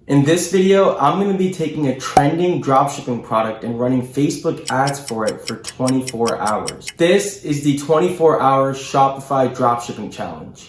In this video, I'm going to be taking a trending dropshipping product and running Facebook ads for it for 24 hours. This is the 24-hour Shopify Dropshipping Challenge.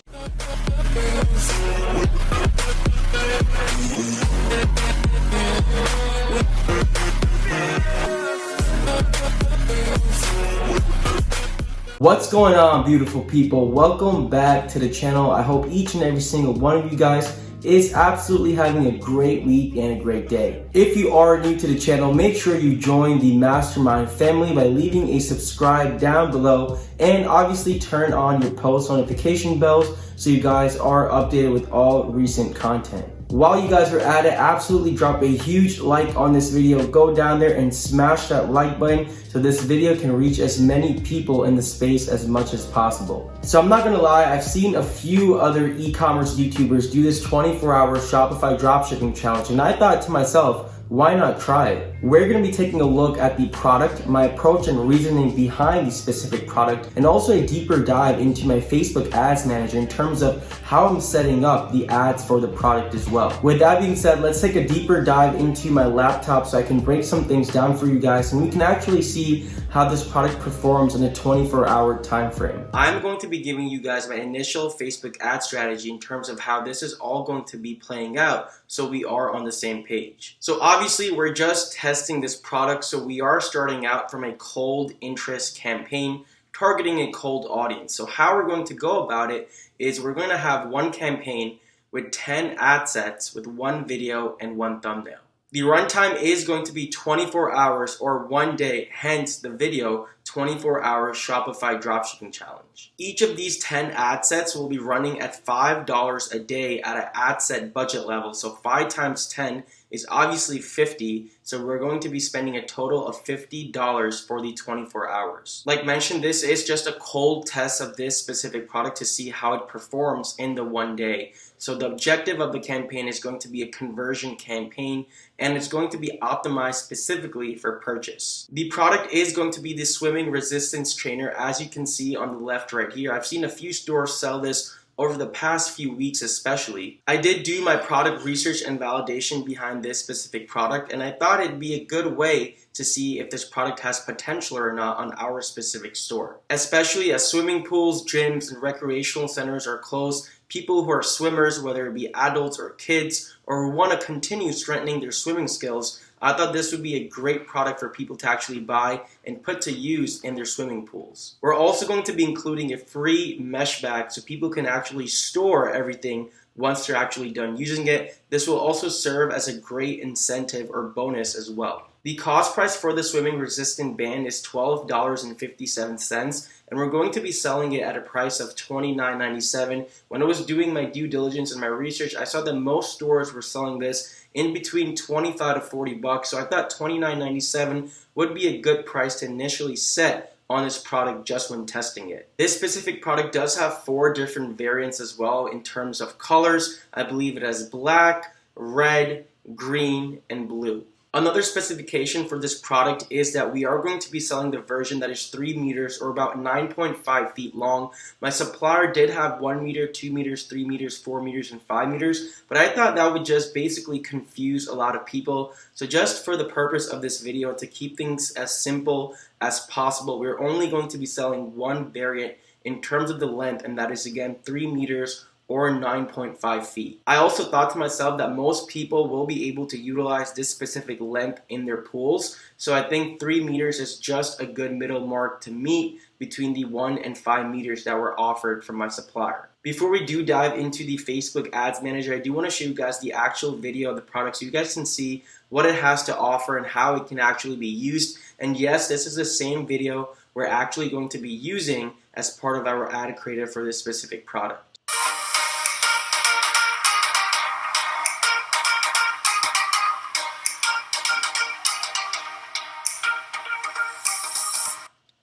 What's going on, beautiful people? Welcome back to the channel. I hope each and every single one of you guys is absolutely having a great week and a great day. If you are new to the channel, make sure you join the mastermind family by leaving a subscribe down below, and obviously turn on your post notification bells so you guys are updated with all recent content. While you guys are at it, absolutely drop a huge like on this video. Go down there and smash that like button so this video can reach as many people in the space as much as possible. So I'm not gonna lie, I've seen a few other e-commerce YouTubers do this 24-hour Shopify dropshipping challenge, and I thought to myself, why not try it? We're going to be taking a look at the product, my approach and reasoning behind the specific product, and also a deeper dive into my Facebook Ads Manager in terms of how I'm setting up the ads for the product as well. With that being said, let's take a deeper dive into my laptop so I can break some things down for you guys and we can actually see how this product performs in a 24-hour time frame. I'm going to be giving you guys my initial Facebook ad strategy in terms of how this is all going to be playing out so we are on the same page. So obviously we're just testing this product, so we are starting out from a cold interest campaign targeting a cold audience. So how we're going to go about it is we're going to have one campaign with 10 ad sets with one video and one thumbnail. The runtime is going to be 24 hours or 1 day, hence the video 24-hour Shopify Dropshipping Challenge. Each of these 10 ad sets will be running at $5 a day at an ad set budget level. So 5 times 10 is obviously 50. So we're going to be spending a total of $50 for the 24 hours. Like mentioned, this is just a cold test of this specific product to see how it performs in the 1 day. So the objective of the campaign is going to be a conversion campaign, and it's going to be optimized specifically for purchase. The product is going to be the swimming resistance trainer, as you can see on the left right here. I've seen a few stores sell this over the past few weeks especially. I did do my product research and validation behind this specific product, and I thought it'd be a good way to see if this product has potential or not on our specific store. Especially as swimming pools, gyms, and recreational centers are closed, people who are swimmers, whether it be adults or kids, or want to continue strengthening their swimming skills, I thought this would be a great product for people to actually buy and put to use in their swimming pools. We're also going to be including a free mesh bag so people can actually store everything once they're actually done using it. This will also serve as a great incentive or bonus as well. The cost price for the swimming resistant band is $12.57, and we're going to be selling it at a price of $29.97. When I was doing my due diligence and my research, I saw that most stores were selling this in between 25 to 40 bucks. So I thought $29.97 would be a good price to initially set on this product just when testing it. This specific product does have 4 different variants as well in terms of colors. I believe it has black, red, green, and blue. Another specification for this product is that we are going to be selling the version that is 3 meters or about 9.5 feet long. My supplier did have 1 meter, 2 meters, 3 meters, 4 meters, and 5 meters, but I thought that would just basically confuse a lot of people. So just for the purpose of this video, to keep things as simple as possible, we're only going to be selling one variant in terms of the length, and that is again 3 meters or 9.5 feet. I also thought to myself that most people will be able to utilize this specific length in their pools, so I think 3 meters is just a good middle mark to meet between the 1 and 5 meters that were offered from my supplier. Before we do dive into the Facebook Ads Manager, I do want to show you guys the actual video of the product so you guys can see what it has to offer and how it can actually be used. And yes, this is the same video we're actually going to be using as part of our ad creative for this specific product.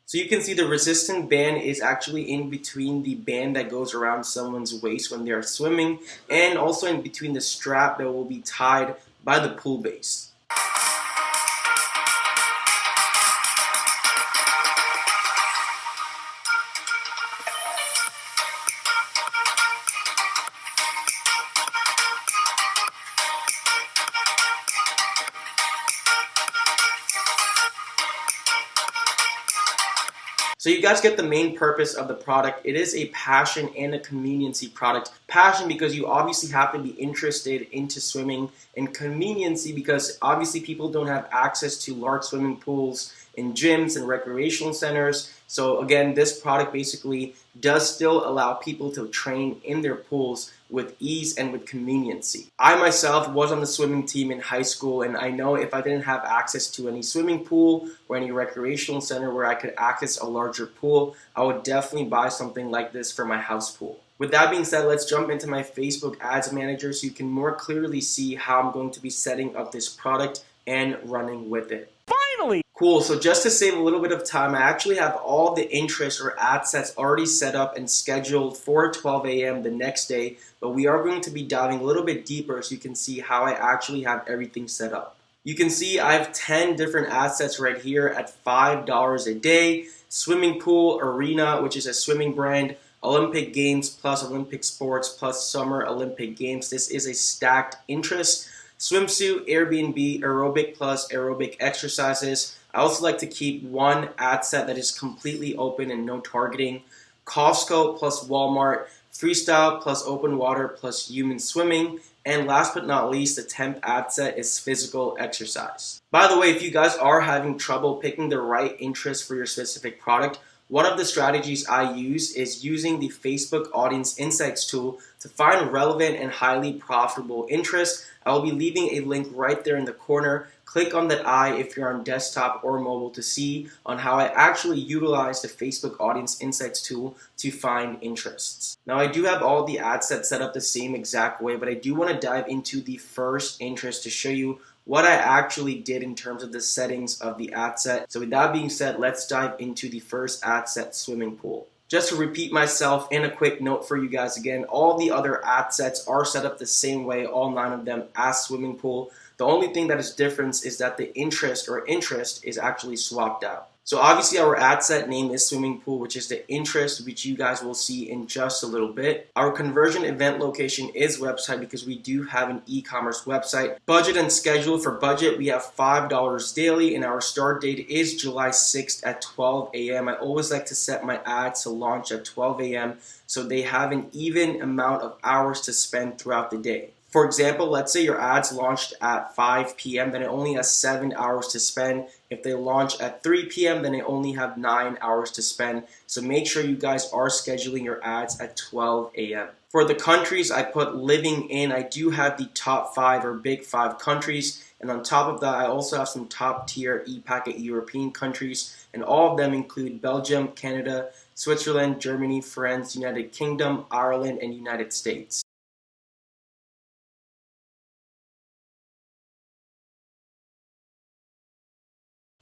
So you can see the resistant band is actually in between the band that goes around someone's waist when they are swimming, and also in between the strap that will be tied by the pool base. So you guys get the main purpose of the product. It is a passion and a conveniency product. Passion because you obviously have to be interested into swimming, and conveniency because obviously people don't have access to large swimming pools in gyms and recreational centers. So again, this product basically does still allow people to train in their pools with ease and with conveniency. I myself was on the swimming team in high school, and I know if I didn't have access to any swimming pool or any recreational center where I could access a larger pool, I would definitely buy something like this for my house pool. With that being said, let's jump into my Facebook Ads Manager so you can more clearly see how I'm going to be setting up this product and running with it. Finally! Cool, so just to save a little bit of time, I actually have all the interest or ad sets already set up and scheduled for 12 a.m. the next day, but we are going to be diving a little bit deeper so you can see how I actually have everything set up. You can see I have 10 different ad sets right here at $5 a day. Swimming pool, arena, which is a swimming brand, Olympic Games plus Olympic Sports plus Summer Olympic Games. This is a stacked interest. Swimsuit, Airbnb, aerobic plus aerobic exercises. I also like to keep one ad set that is completely open and no targeting. Costco plus Walmart, freestyle plus open water plus human swimming. And last but not least, the 10th ad set is physical exercise. By the way, if you guys are having trouble picking the right interest for your specific product, one of the strategies I use is using the Facebook Audience Insights tool to find relevant and highly profitable interests. I will be leaving a link right there in the corner. Click on that eye if you're on desktop or mobile to see on how I actually utilize the Facebook Audience Insights tool to find interests. Now I do have all the ad sets set up the same exact way, but I do want to dive into the first interest to show you what I actually did in terms of the settings of the ad set. So with that being said, let's dive into the first ad set, swimming pool. Just to repeat myself and a quick note for you guys again, all the other ad sets are set up the same way, all 9 of them as swimming pool. The only thing that is different is that the interest is actually swapped out. So obviously our ad set name is swimming pool, which is the interest, which you guys will see in just a little bit. Our conversion event location is website because we do have an e-commerce website. Budget and schedule. For budget, we have $5 daily, and our start date is July 6th at 12 a.m. I always like to set my ads to launch at 12 a.m. so they have an even amount of hours to spend throughout the day. For example, let's say your ads launched at 5 p.m., then it only has 7 hours to spend. If they launch at 3 p.m., then they only have 9 hours to spend. So make sure you guys are scheduling your ads at 12 a.m. For the countries, I put living in. I do have the top 5 or big 5 countries. And on top of that, I also have some top tier e-packet European countries. And all of them include Belgium, Canada, Switzerland, Germany, France, United Kingdom, Ireland, and United States.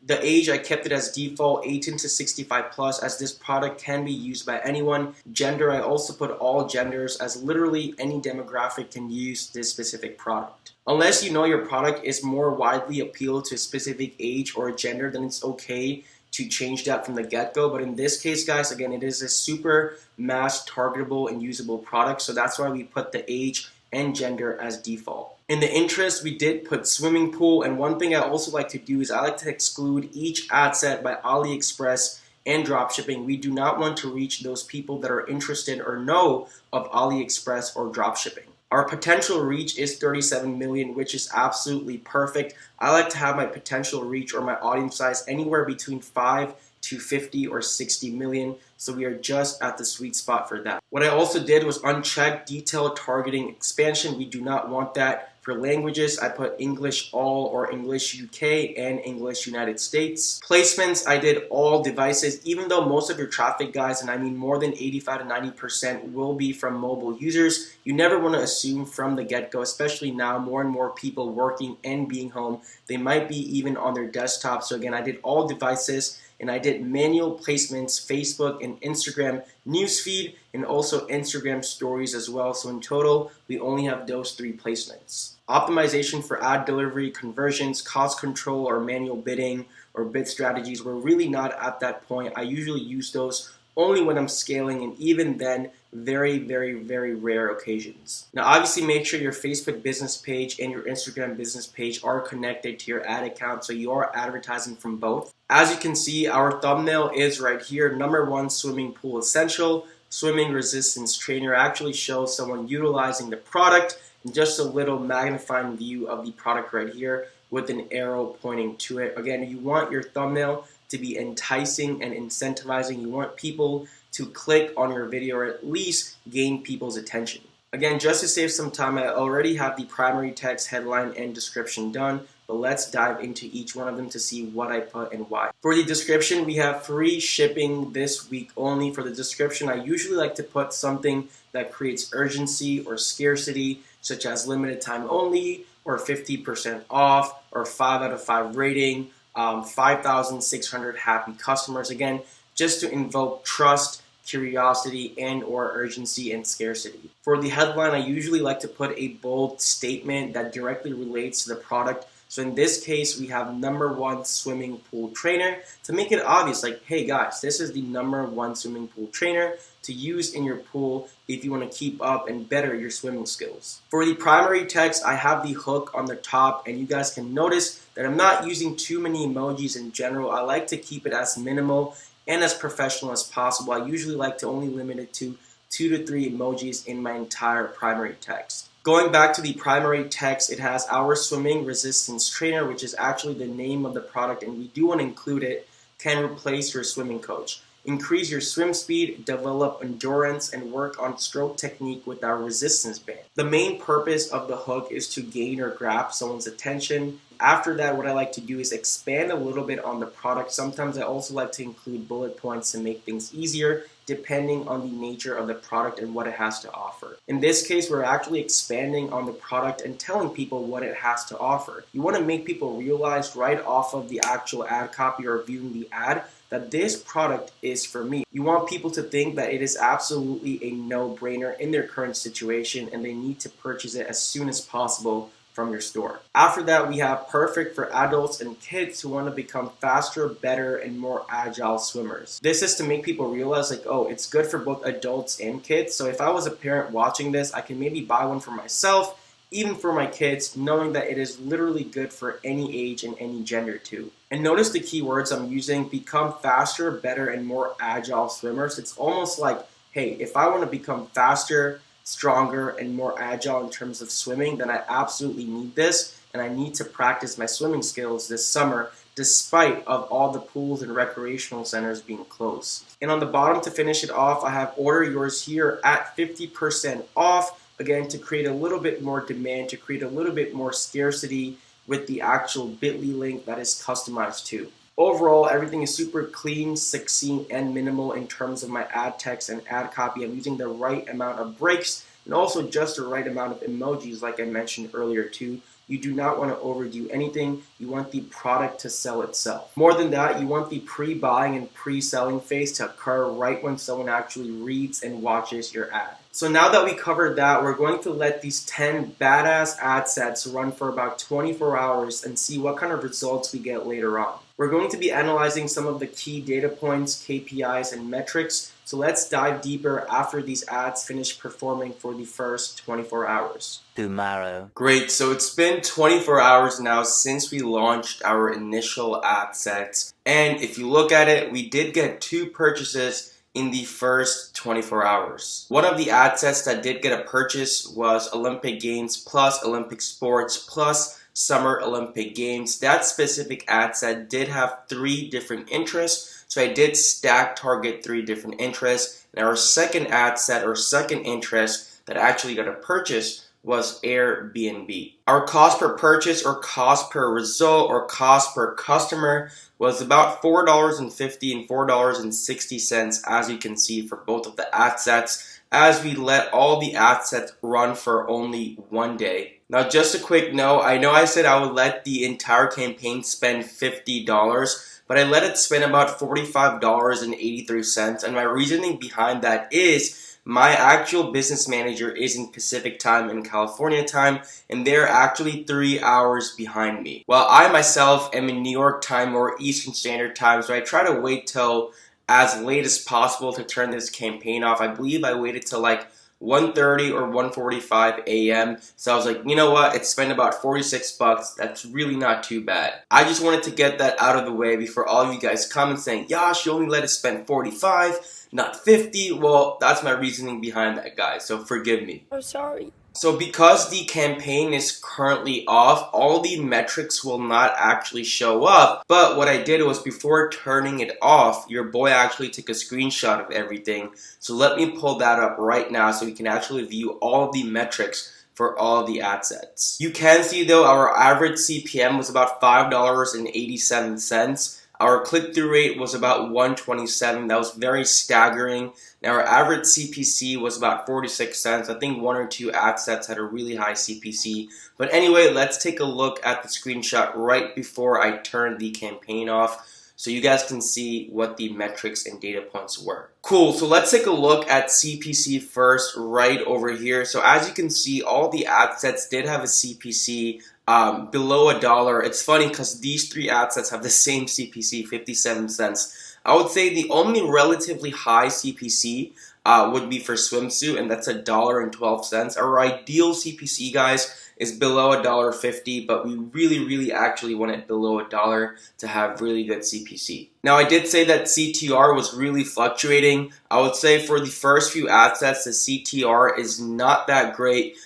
The age, I kept it as default 18 to 65 plus, as this product can be used by anyone. Gender, I also put all genders, as literally any demographic can use this specific product. Unless you know your product is more widely appealed to a specific age or gender, then it's okay to change that from the get-go. But in this case, guys, again, it is a super mass targetable and usable product, so that's why we put the age and gender as default. In the interest, we did put swimming pool, and one thing I also like to do is I like to exclude each ad set by AliExpress and dropshipping. We do not want to reach those people that are interested or know of AliExpress or dropshipping. Our potential reach is 37 million, which is absolutely perfect. I like to have my potential reach or my audience size anywhere between 5 to 50 or 60 million. So we are just at the sweet spot for that. What I also did was uncheck detailed targeting expansion. We do not want that. For languages, I put English all or English UK and English United States. Placements, I did all devices, even though most of your traffic, guys, and I mean more than 85 to 90% will be from mobile users. You never want to assume from the get-go, especially now more and more people working and being home. They might be even on their desktop. So again, I did all devices, and I did manual placements, Facebook and Instagram newsfeed, and also Instagram stories as well. So in total, we only have those 3 placements. Optimization for ad delivery, conversions, cost control, or manual bidding or bid strategies, we're really not at that point. I usually use those only when I'm scaling, and even then, very, very, very rare occasions. Now, obviously, make sure your Facebook business page and your Instagram business page are connected to your ad account so you are advertising from both. As you can see, our thumbnail is right here. Number 1 swimming pool essential. Swimming resistance trainer actually shows someone utilizing the product, and just a little magnifying view of the product right here with an arrow pointing to it. Again, you want your thumbnail to be enticing and incentivizing. You want people to click on your video or at least gain people's attention. Again, just to save some time, I already have the primary text, headline, and description done, but let's dive into each one of them to see what I put and why. For the description, we have free shipping this week only. For the description, I usually like to put something that creates urgency or scarcity, such as limited time only, or 50% off, or 5 out of 5 rating, 5,600 happy customers. Again, just to invoke trust, curiosity, and or urgency and scarcity. For the headline, I usually like to put a bold statement that directly relates to the product. So in this case, we have number 1 swimming pool trainer to make it obvious, like, hey guys, this is the number 1 swimming pool trainer to use in your pool if you want to keep up and better your swimming skills. For the primary text, I have the hook on the top, and you guys can notice that I'm not using too many emojis in general. I like to keep it as minimal and as professional as possible. I usually like to only limit it to 2 to 3 emojis in my entire primary text. Going back to the primary text, it has our swimming resistance trainer, which is actually the name of the product, and we do want to include it, can replace your swimming coach. Increase your swim speed, develop endurance, and work on stroke technique with our resistance band. The main purpose of the hook is to gain or grab someone's attention. After that, what I like to do is expand a little bit on the product. Sometimes I also like to include bullet points to make things easier, depending on the nature of the product and what it has to offer. In this case, we're actually expanding on the product and telling people what it has to offer. You want to make people realize right off of the actual ad copy or viewing the ad that this product is for me. You want people to think that it is absolutely a no-brainer in their current situation and they need to purchase it as soon as possible from your store. After that, we have perfect for adults and kids who want to become faster, better, and more agile swimmers. This is to make people realize, like, oh, it's good for both adults and kids. So if I was a parent watching this, I can maybe buy one for myself, even for my kids, knowing that it is literally good for any age and any gender too. And notice the keywords I'm using: become faster, better, and more agile swimmers. It's almost like, hey, if I want to become faster, stronger, and more agile in terms of swimming, then I absolutely need this, and I need to practice my swimming skills this summer despite of all the pools and recreational centers being closed. And on the bottom, to finish it off, I have order yours here at 50% off, again, to create a little bit more demand, to create a little bit more scarcity with the actual bit.ly link that is customized too. Overall, everything is super clean, succinct, and minimal in terms of my ad text and ad copy. I'm using the right amount of breaks and also just the right amount of emojis, like I mentioned earlier too. You do not want to overdo anything. You want the product to sell itself. More than that, you want the pre-buying and pre-selling phase to occur right when someone actually reads and watches your ad. So now that we covered that, we're going to let these 10 badass ad sets run for about 24 hours and see what kind of results we get later on. We're going to be analyzing some of the key data points, KPIs, and metrics. So let's dive deeper after these ads finish performing for the first 24 hours. Tomorrow. Great, so it's been 24 hours now since we launched our initial ad sets. And if you look at it, we did get 2 purchases in the first 24 hours. One of the ad sets that did get a purchase was Olympic Games plus Olympic Sports plus Summer Olympic Games. That specific ad set did have 3 different interests, so I did stack target 3 different interests. And our second ad set or second interest that actually got a purchase was Airbnb. Our cost per purchase or cost per result or cost per customer was about $4.50 and $4.60, as you can see for both of the ad sets, as we let all the ad sets run for only 1 day. Now, just a quick note, I know I said I would let the entire campaign spend $50, but I let it spend about $45.83, and my reasoning behind that is my actual business manager is in Pacific time and California time, and they're actually 3 hours behind me. While I myself am in New York time or Eastern Standard Time, so I try to wait till as late as possible to turn this campaign off. I believe I waited till like 1:30 or 1:45 a.m. So I was like, you know what? It's spent about 46 bucks. That's really not too bad. I just wanted to get that out of the way before all of you guys come and saying, Yash, you only let us spend 45, not 50. Well, that's my reasoning behind that, guys. So forgive me. I'm sorry. So because the campaign is currently off, all the metrics will not actually show up. But what I did was, before turning it off, your boy actually took a screenshot of everything. So let me pull that up right now so we can actually view all of the metrics for all the ad sets. You can see though our average CPM was about $5.87. Our click-through rate was about 127. That was very staggering. Now our average CPC was about 46 cents. I think one or two ad sets had a really high CPC. But anyway, let's take a look at the screenshot right before I turned the campaign off, so you guys can see what the metrics and data points were. Cool, so let's take a look at CPC first right over here. So as you can see, all the ad sets did have a CPC below $1. It's funny because these three ad sets have the same CPC, 57 cents. I would say the only relatively high CPC would be for swimsuit, and that's $1.12. Our ideal CPC, guys, is below $1.50, but we really actually want it below $1 to have really good CPC. Now I did say that CTR was really fluctuating. I would say for the first few ad sets, the CTR is not that great.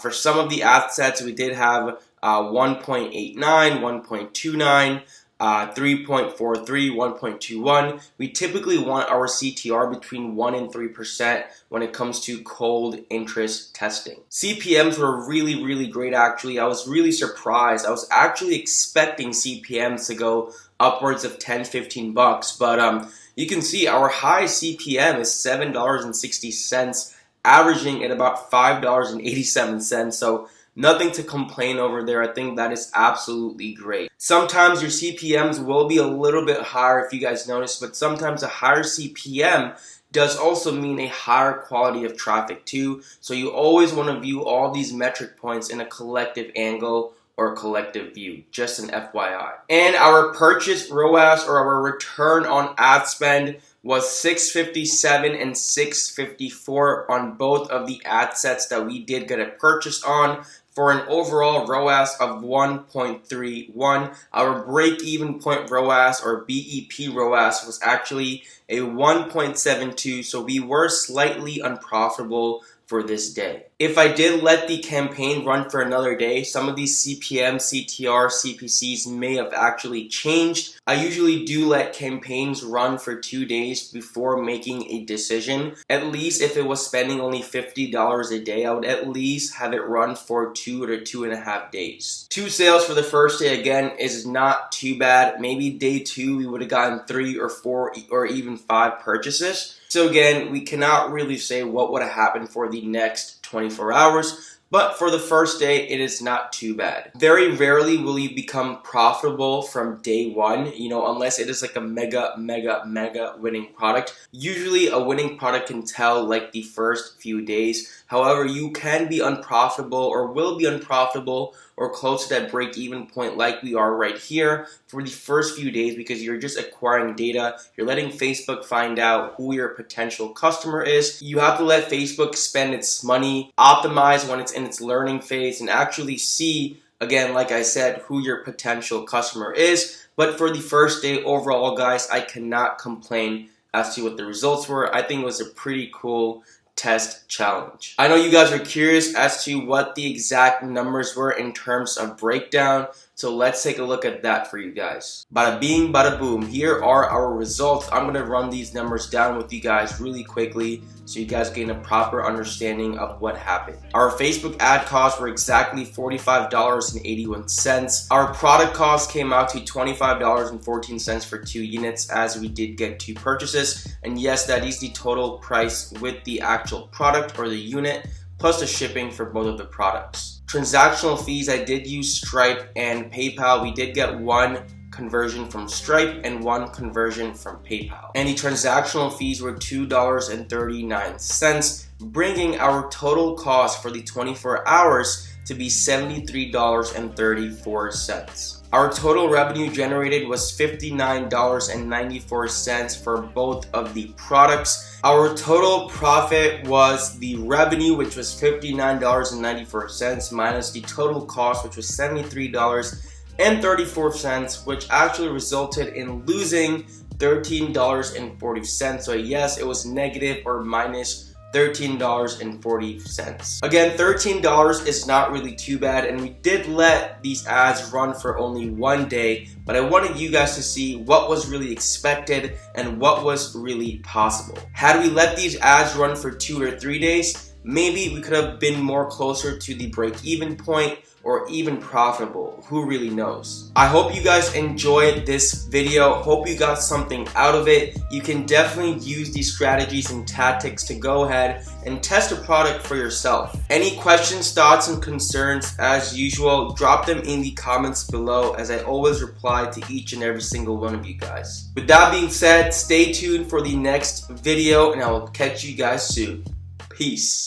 For some of the ad sets, we did have 1.89, 1.29, 3.43, 1.21. We typically want our CTR between 1 and 3% when it comes to cold interest testing. CPMs were really great actually. I was really surprised. I was actually expecting CPMs to go upwards of 10, 15 bucks, but you can see our high CPM is $7.60, averaging at about $5.87. So nothing to complain over there. I think that is absolutely great. Sometimes your CPMs will be a little bit higher if you guys notice, but sometimes a higher CPM does also mean a higher quality of traffic too. So you always want to view all these metric points in a collective angle or collective view, just an FYI. And our purchase ROAS, or our return on ad spend, was 657 and 654 on both of the ad sets that we did get a purchase on, for an overall ROAS of 1.31. Our break-even point ROAS, or BEP ROAS, was actually a 1.72, so we were slightly unprofitable for this day. If I did let the campaign run for another day, some of these CPM, CTR, CPCs may have actually changed. I usually do let campaigns run for 2 days before making a decision. At least if it was spending only $50 a day, I would at least have it run for 2 to 2.5 days. 2 sales for the first day, again, is not too bad. Maybe day 2 we would have gotten 3 or 4 or even 5 purchases. So again, we cannot really say what would have happened for the next 24 hours, but for the first day, it is not too bad. Very rarely will you become profitable from day 1, unless it is like a mega winning product. Usually a winning product can tell like the first few days. However, you can be unprofitable or will be unprofitable or close to that break-even point like we are right here for the first few days, because you're just acquiring data. You're letting Facebook find out who your potential customer is. You have to let Facebook spend its money, optimize when it's in its learning phase, and actually see, again, like I said, who your potential customer is. But for the first day overall, guys, I cannot complain as to what the results were. I think it was a pretty cool test challenge. I know you guys are curious as to what the exact numbers were in terms of breakdown, so let's take a look at that for you guys. Bada bing, bada boom. Here are our results. I'm going to run these numbers down with you guys really quickly so you guys gain a proper understanding of what happened. Our Facebook ad costs were exactly $45.81. Our product cost came out to $25.14 for 2 units, as we did get 2 purchases. And yes, that is the total price with the actual product or the unit, plus the shipping for both of the products. Transactional fees, I did use Stripe and PayPal. We did get 1 conversion from Stripe and 1 conversion from PayPal. And the transactional fees were $2.39, bringing our total cost for the 24 hours to be $73.34. Our total revenue generated was $59.94 for both of the products. Our total profit was the revenue, which was $59.94, minus the total cost, which was $73.34, which actually resulted in losing $13.40. So yes, it was negative or minus $13.40. Again, $13 is not really too bad, and we did let these ads run for only one day, but I wanted you guys to see what was really expected and what was really possible. Had we let these ads run for 2 or 3 days, maybe we could have been more closer to the break-even point or even profitable. Who really knows? I hope you guys enjoyed this video. Hope you got something out of it. You can definitely use these strategies and tactics to go ahead and test a product for yourself. Any questions, thoughts, and concerns, as usual, drop them in the comments below, as I always reply to each and every single one of you guys. With that being said, stay tuned for the next video, and I will catch you guys soon. Peace.